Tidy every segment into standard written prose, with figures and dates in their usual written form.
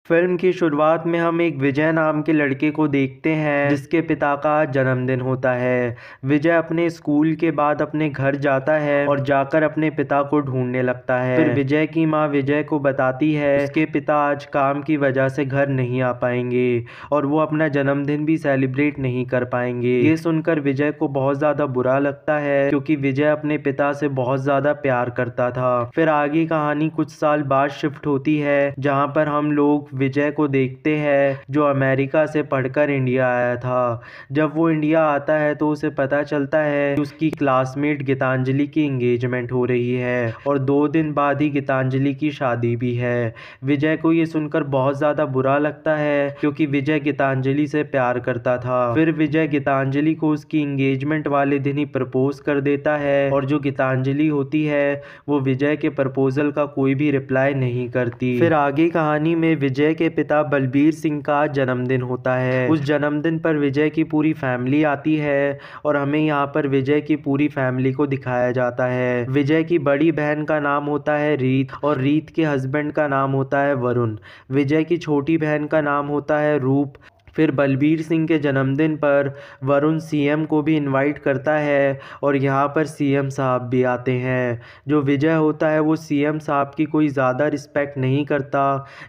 Film की शुरुआत में हम एक विजय नाम के लड़के को देखते हैं जिसके पिता का जन्मदिन होता है। विजय अपने स्कूल के बाद अपने घर जाता है और जाकर अपने पिता को ढूंढने लगता है। फिर विजय की माँ विजय को बताती है उसके पिता आज काम की वजह से घर नहीं आ पाएंगे और वो अपना जन्मदिन भी सेलिब्रेट नहीं कर पाएंगे। ये सुनकर विजय को बहुत ज़्यादा बुरा लगता है क्योंकि विजय अपने पिता से बहुत ज़्यादा प्यार करता था। फिर आगे कहानी कुछ साल बाद शिफ्ट होती है जहाँ पर हम लोग विजय को देखते हैं जो अमेरिका से पढ़कर इंडिया आया था। जब वो इंडिया आता है तो उसे पता चलता है कि उसकी क्लासमेट गीतांजलि की एंगेजमेंट हो रही है और 2 दिन बाद ही गीतांजलि की शादी भी है। विजय को ये सुनकर बहुत ज़्यादा बुरा लगता है क्योंकि विजय गीतांजलि से प्यार करता था। फिर विजय गीतांजलि को उसकी एंगेजमेंट वाले दिन ही प्रपोज कर देता है और जो गीतांजलि होती है वो विजय के प्रपोजल का कोई भी रिप्लाई नहीं करती। फिर आगे कहानी में विजय के पिता बलबीर सिंह का जन्मदिन होता है। उस जन्मदिन पर विजय की पूरी फैमिली आती है और हमें यहाँ पर विजय की पूरी फैमिली को दिखाया जाता है। विजय की बड़ी बहन का नाम होता है रीत और रीत के हस्बैंड का नाम होता है वरुण। विजय की छोटी बहन का नाम होता है रूप। फिर बलबीर सिंह के जन्मदिन पर वरुण सीएम को भी इनवाइट करता है और यहाँ पर सीएम साहब भी आते हैं। जो विजय होता है वो सीएम साहब की कोई ज़्यादा रिस्पेक्ट नहीं करता,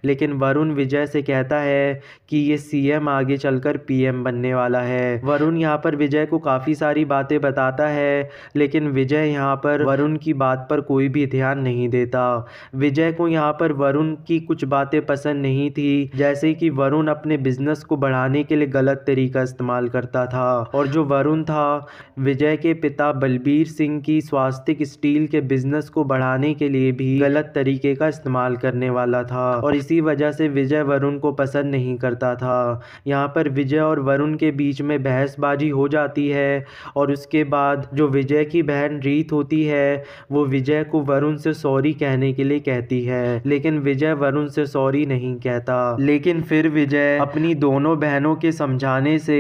लेकिन वरुण विजय से कहता है कि ये सीएम आगे चलकर पीएम बनने वाला है। वरुण यहाँ पर विजय को काफ़ी सारी बातें बताता है, लेकिन विजय यहाँ पर वरुण की बात पर कोई भी ध्यान नहीं देता। विजय को यहाँ पर वरुण की कुछ बातें पसंद नहीं थी, जैसे कि वरुण अपने बिजनेस को बढ़ाने के लिए गलत तरीका इस्तेमाल करता था और जो वरुण था विजय के पिता बलबीर सिंह की स्वास्तिक स्टील के बिजनेस को बढ़ाने के लिए भी गलत तरीके का इस्तेमाल करने वाला था और इसी वजह से विजय वरुण को पसंद नहीं करता था। यहाँ पर विजय और वरुण के बीच में बहसबाजी हो जाती है और उसके बाद जो विजय की बहन रीत होती है वो विजय को वरुण से सॉरी कहने के लिए कहती है, लेकिन विजय वरुण से सॉरी नहीं कहता। लेकिन फिर विजय अपनी दोनों बहनों के समझाने से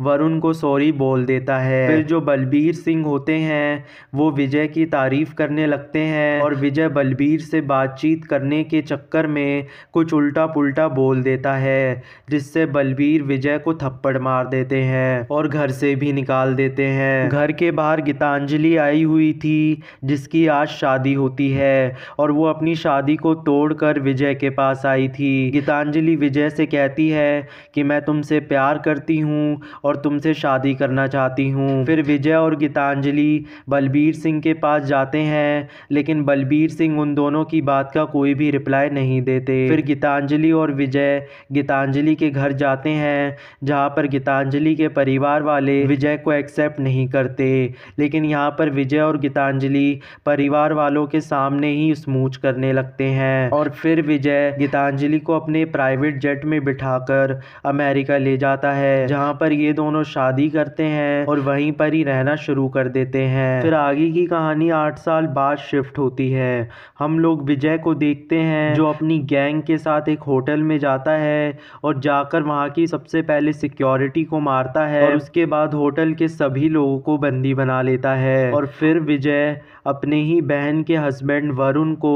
वरुण को सॉरी बोल देता है। फिर जो बलबीर सिंह होते हैं वो विजय की तारीफ करने लगते हैं और विजय बलबीर से बातचीत करने के चक्कर में कुछ उल्टा पुल्टा बोल देता है, जिससे बलबीर विजय को थप्पड़ मार देते हैं और घर से भी निकाल देते हैं। घर के बाहर गीतांजलि आई हुई थी जिसकी आज शादी होती है और वो अपनी शादी को तोड़कर विजय के पास आई थी। गीतांजलि विजय से कहती है कि मैं तुमसे प्यार करती हूँ और तुमसे शादी करना चाहती हूँ। फिर विजय और गीतांजलि बलबीर सिंह के पास जाते हैं, लेकिन बलबीर सिंह उन दोनों की बात का कोई भी रिप्लाई नहीं देते। फिर गीतांजलि और विजय गीतांजलि के घर जाते हैं जहाँ पर गीतांजलि के परिवार वाले विजय को एक्सेप्ट नहीं करते, लेकिन यहाँ पर विजय और गीतांजलि परिवार वालों के सामने ही स्मूच करने लगते हैं और फिर विजय गीतांजलि को अपने प्राइवेट जेट में बिठाकर अमेरिका ले जाता है जहाँ पर ये दोनों शादी करते हैं और वहीं पर ही रहना शुरू कर देते हैं। फिर आगे की कहानी 8 साल बाद शिफ्ट होती है। हम लोग विजय को देखते हैं जो अपनी गैंग के साथ एक होटल में जाता है और जाकर वहाँ की सबसे पहले सिक्योरिटी को मारता है और उसके बाद होटल के सभी लोगों को बंदी बना लेता है और फिर विजय अपने ही बहन के हस्बैंड वरुण को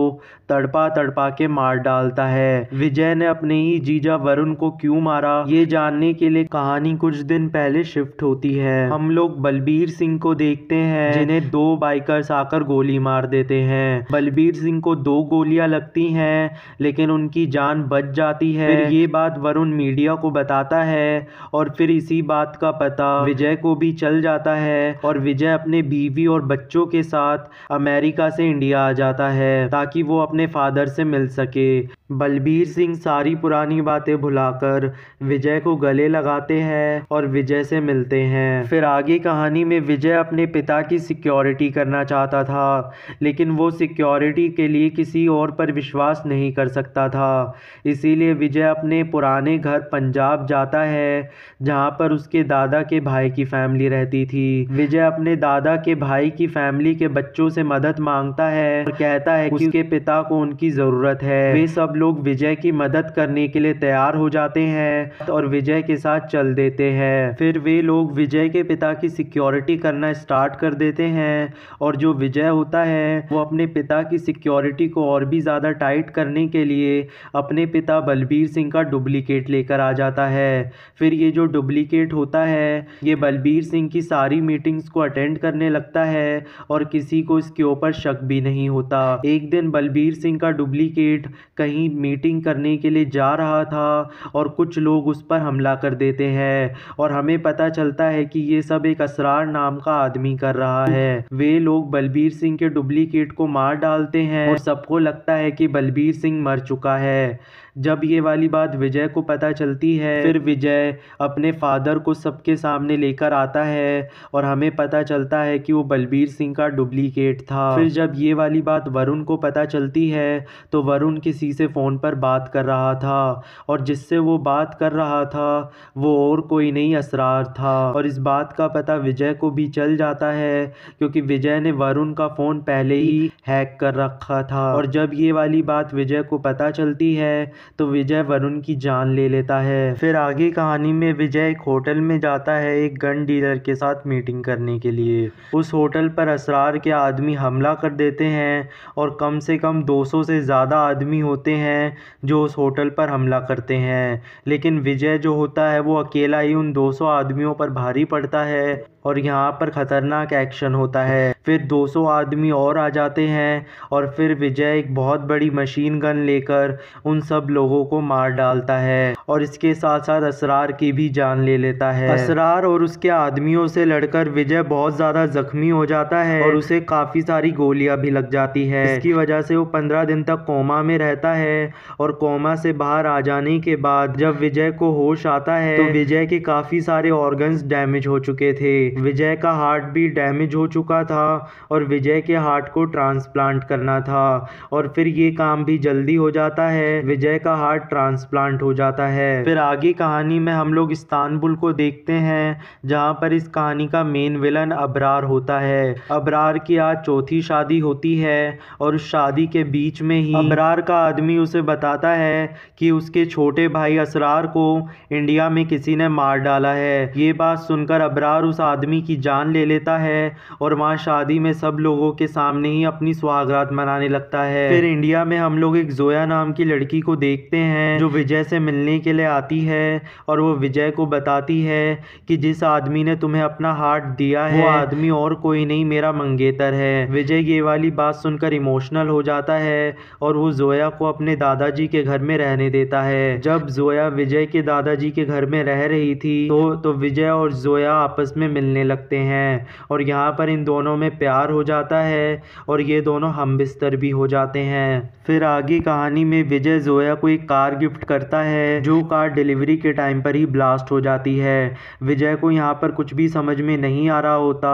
तड़पा तड़पा के मार डालता है। विजय ने अपने ही जीजा वरुण को क्यों मारा ये जानने के लिए कहानी कुछ दिन पहले शिफ्ट होती है। हम लोग बलबीर सिंह को देखते हैं जिन्हें 2 बाइकर्स आकर गोली मार देते हैं। बलबीर सिंह को 2 गोलियां लगती हैं लेकिन उनकी जान बच जाती है। फिर ये बात वरुण मीडिया को बताता है और फिर इसी बात का पता विजय को भी चल जाता है और विजय अपने बीवी और बच्चों के साथ अमेरिका से इंडिया आ जाता है ताकि वो अपने फादर से मिल सके। बलबीर सिंह सारी पुरानी बातें भुलाकर विजय को गले लगाते हैं और विजय से मिलते हैं। फिर आगे कहानी में विजय अपने पिता की सिक्योरिटी करना चाहता था, लेकिन वो सिक्योरिटी के लिए किसी और पर विश्वास नहीं कर सकता था। इसीलिए विजय अपने पुराने घर पंजाब जाता है जहाँ पर उसके दादा के भाई की फैमिली रहती थी। विजय अपने दादा के भाई की फैमिली के बच्चों से मदद मांगता है और कहता है कि उसके पिता को उनकी ज़रूरत है। वे सब लोग विजय की मदद करने के लिए तैयार हो जाते हैं और विजय के साथ चल देते हैं। फिर वे लोग विजय के पिता की सिक्योरिटी करना स्टार्ट कर देते हैं और जो विजय होता है वो अपने पिता की सिक्योरिटी को और भी ज़्यादा टाइट करने के लिए अपने पिता बलबीर सिंह का डुप्लीकेट लेकर आ जाता है। फिर ये जो डुप्लीकेट होता है ये बलबीर सिंह की सारी मीटिंग्स को अटेंड करने लगता है और किसी को इसके ऊपर शक भी नहीं होता। एक दिन बलबीर सिंह का डुप्लीकेट कहीं मीटिंग करने के लिए जा रहा था और कुछ लोग उस पर हमला कर देते हैं और हमें पता चलता है कि ये सब एक असरार नाम का आदमी कर रहा है। वे लोग बलबीर सिंह के डुप्लीकेट को मार डालते हैं और सबको लगता है कि बलबीर सिंह मर चुका है। जब ये वाली बात विजय को पता चलती है फिर विजय अपने फादर को सबके सामने लेकर आता है और हमें पता चलता है कि वो बलबीर सिंह का डुप्लीकेट था। फिर जब ये वाली बात वरुण को पता चलती है तो वरुण किसी से फ़ोन पर बात कर रहा था और जिससे वो बात कर रहा था वो और कोई नहीं असरार था और इस बात का पता विजय को भी चल जाता है क्योंकि विजय ने वरुण का फ़ोन पहले ही हैक कर रखा था। और जब ये वाली बात विजय को पता चलती है तो विजय वरुण की जान ले लेता है। फिर आगे कहानी में विजय एक होटल में जाता है एक गन डीलर के साथ मीटिंग करने के लिए। उस होटल पर असरार के आदमी हमला कर देते हैं और कम से कम 200 से ज़्यादा आदमी होते हैं जो उस होटल पर हमला करते हैं, लेकिन विजय जो होता है वो अकेला ही उन 200 आदमियों पर भारी पड़ता है और यहाँ पर ख़तरनाक एक्शन होता है। फिर 200 आदमी और आ जाते हैं और फिर विजय एक बहुत बड़ी मशीन गन लेकर उन सब लोगों को मार डालता है और इसके साथ साथ असरार की भी जान ले लेता है। असरार और उसके आदमियों से लड़कर विजय बहुत ज़्यादा जख्मी हो जाता है और उसे काफ़ी सारी गोलियां भी लग जाती है। इसकी वजह से वो 15 दिन तक कोमा में रहता है और कोमा से बाहर आ जाने के बाद जब विजय को होश आता है तो विजय के काफ़ी सारे ऑर्गन्स डैमेज हो चुके थे। विजय का हार्ट भी डैमेज हो चुका था और विजय के हार्ट को ट्रांसप्लांट करना था और फिर ये काम भी जल्दी हो जाता है, विजय का हार्ट ट्रांसप्लांट हो जाता है। फिर आगे कहानी में हम लोग इस्तांबुल को देखते हैं जहाँ पर इस कहानी का मेन विलन अबरार होता है। अबरार की आज चौथी शादी होती है और उस शादी के बीच में ही अबरार का आदमी उसे बताता है कि उसके छोटे भाई असरार को इंडिया में किसी ने मार डाला है। ये बात सुनकर अबरार उस आदमी की जान ले लेता है और वहाँ शादी में सब लोगों के सामने ही अपनी सुहागरात मनाने लगता है। फिर इंडिया में हम लोग एक जोया नाम की लड़की को देखते हैं जो विजय से मिलने के लिए आती है और वो विजय को बताती है कि जिस आदमी ने तुम्हें अपना हार्ट दिया है वो आदमी और कोई नहीं मेरा मंगेतर है। विजय ये वाली बात सुनकर इमोशनल हो जाता है और वो जोया को अपने दादाजी के घर में रहने देता है। जब जोया विजय के दादाजी के घर में रह रही थी तो विजय और जोया आपस में मिलने लगते हैं और यहाँ पर इन दोनों में प्यार हो जाता है और ये दोनों हम बिस्तर भी हो जाते हैं। फिर आगे कहानी में विजय जोया को एक कार गिफ्ट करता है जो कार डिलीवरी के टाइम पर ही ब्लास्ट हो जाती है। विजय को यहाँ पर कुछ भी समझ में नहीं आ रहा होता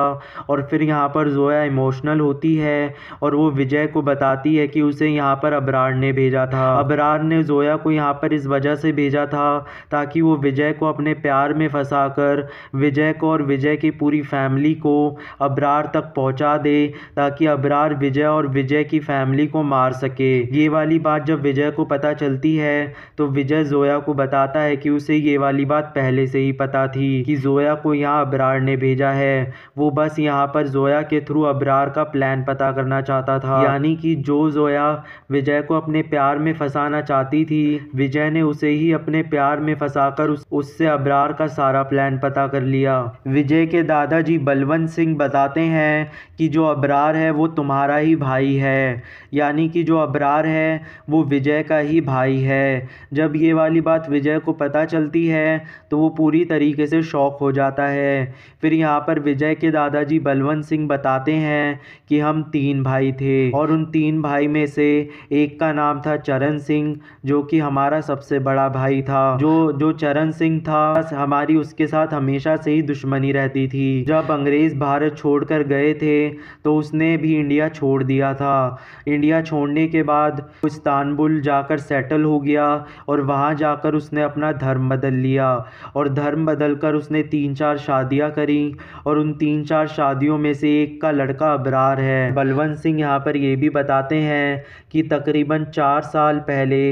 और फिर यहाँ पर जोया इमोशनल होती है और वो विजय को बताती है कि उसे यहाँ पर अबरार ने भेजा था। अबरार ने जोया को यहाँ पर इस वजह से भेजा था ताकि वो विजय को अपने प्यार में फंसाकर विजय को और विजय की पूरी फैमिली को अबरार तक पहुँचा दे ताकि अबरार विजय और विजय की फैमिली को मार सके। ये वाली बात जब विजय को पता चलती है तो विजय जोया को बताता है कि उसे ये वाली बात पहले से ही पता थी कि जोया को यहाँ अबरार ने भेजा है। वो बस यहाँ पर जोया के थ्रू अबरार का प्लान पता करना चाहता था, यानी कि जो जोया विजय को अपने प्यार में फंसाना चाहती थी विजय ने उसे ही अपने प्यार में फंसाकर उससे अबरार का सारा प्लान पता कर लिया। विजय के दादाजी बलवंत सिंह बताते हैं कि जो अबरार है वो तुम्हारा ही भाई है, यानी कि जो अबरार है वो विजय का ही भाई है। जब ये वाली बात विजय को पता चलती है तो वो पूरी तरीके से शॉक हो जाता है। फिर यहाँ पर विजय के दादाजी बलवंत सिंह बताते हैं कि हम 3 भाई थे और उन 3 भाई में से एक का नाम था चरण सिंह जो कि हमारा सबसे बड़ा भाई था। जो चरण सिंह था हमारी उसके साथ हमेशा से ही दुश्मनी रहती थी। जब अंग्रेज़ भारत छोड़कर गए थे तो उसने भी इंडिया छोड़ दिया था। इंडिया छोड़ने के बाद इस्तांबुल जाकर सेटल सेटल हो गया और वहाँ जाकर उसने अपना धर्म बदल लिया और धर्म बदल कर उसने 3-4 शादियाँ करी और उन 3-4 शादियों में से एक का लड़का अबरार है। बलवंत सिंह यहाँ पर ये भी बताते हैं कि तकरीबन 4 साल पहले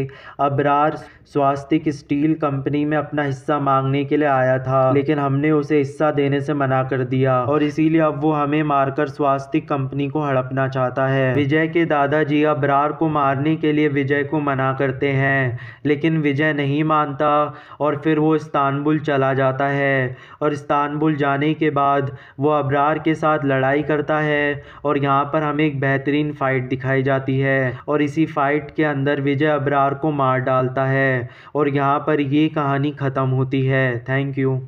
अबरार स्वास्तिक स्टील कंपनी में अपना हिस्सा मांगने के लिए आया था, लेकिन हमने उसे हिस्सा देने से मना कर दिया और इसीलिए अब वो हमें मारकर स्वास्तिक कंपनी को हड़पना चाहता है। विजय के दादाजी अबरार को मारने के लिए विजय को मना करते हैं, लेकिन विजय नहीं मानता और फिर वो इस्तांबुल चला जाता है और इस्तांबुल जाने के बाद वो अबरार के साथ लड़ाई करता है और यहाँ पर हमें एक बेहतरीन फाइट दिखाई जाती है और इसी फाइट के अंदर विजय अबरार को मार डालता है और यहाँ पर ये कहानी ख़त्म होती है। Thank you.